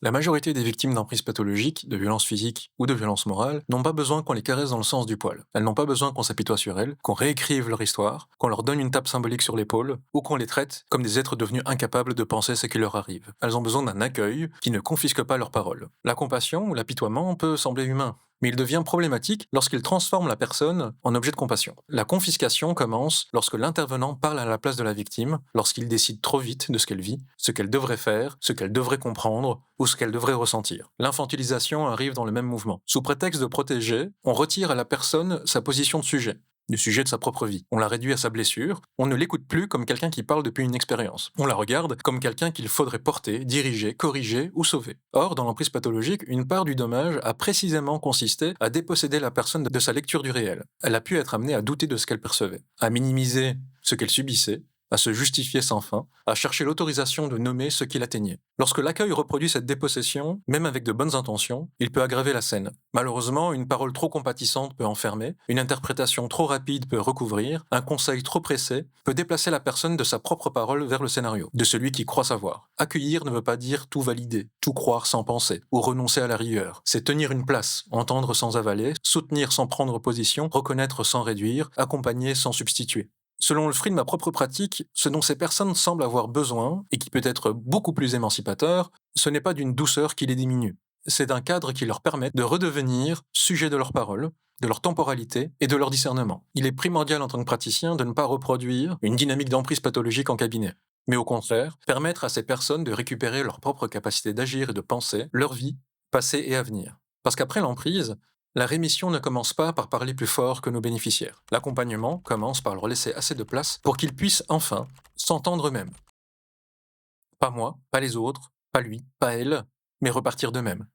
La majorité des victimes d'emprise pathologique, de violences physiques ou de violences morales n'ont pas besoin qu'on les caresse dans le sens du poil. Elles n'ont pas besoin qu'on s'apitoie sur elles, qu'on réécrive leur histoire, qu'on leur donne une tape symbolique sur l'épaule ou qu'on les traite comme des êtres devenus incapables de penser ce qui leur arrive. Elles ont besoin d'un accueil qui ne confisque pas leurs paroles. La compassion ou l'apitoiement peut sembler humain, mais il devient problématique lorsqu'il transforme la personne en objet de compassion. La confiscation commence lorsque l'intervenant parle à la place de la victime, lorsqu'il décide trop vite de ce qu'elle vit, ce qu'elle devrait faire, ce qu'elle devrait comprendre ou ce qu'elle devrait ressentir. L'infantilisation arrive dans le même mouvement. Sous prétexte de protéger, on retire à la personne sa position de sujet, du sujet de sa propre vie. On la réduit à sa blessure, on ne l'écoute plus comme quelqu'un qui parle depuis une expérience. On la regarde comme quelqu'un qu'il faudrait porter, diriger, corriger ou sauver. Or, dans l'emprise pathologique, une part du dommage a précisément consisté à déposséder la personne de sa lecture du réel. Elle a pu être amenée à douter de ce qu'elle percevait, à minimiser ce qu'elle subissait, à se justifier sans fin, à chercher l'autorisation de nommer ce qui l'atteignait. Lorsque l'accueil reproduit cette dépossession, même avec de bonnes intentions, il peut aggraver la scène. Malheureusement, une parole trop compatissante peut enfermer, une interprétation trop rapide peut recouvrir, un conseil trop pressé peut déplacer la personne de sa propre parole vers le scénario, de celui qui croit savoir. Accueillir ne veut pas dire tout valider, tout croire sans penser, ou renoncer à la rigueur. C'est tenir une place, entendre sans avaler, soutenir sans prendre position, reconnaître sans réduire, accompagner sans substituer. Selon le fruit de ma propre pratique, ce dont ces personnes semblent avoir besoin, et qui peut être beaucoup plus émancipateur, ce n'est pas d'une douceur qui les diminue. C'est d'un cadre qui leur permet de redevenir sujet de leurs paroles, de leur temporalité et de leur discernement. Il est primordial en tant que praticien de ne pas reproduire une dynamique d'emprise pathologique en cabinet, mais au contraire, permettre à ces personnes de récupérer leur propre capacité d'agir et de penser, leur vie, passée et à venir. Parce qu'après l'emprise, la rémission ne commence pas par parler plus fort que nos bénéficiaires. L'accompagnement commence par leur laisser assez de place pour qu'ils puissent enfin s'entendre eux-mêmes. Pas moi, pas les autres, pas lui, pas elle, mais repartir d'eux-mêmes.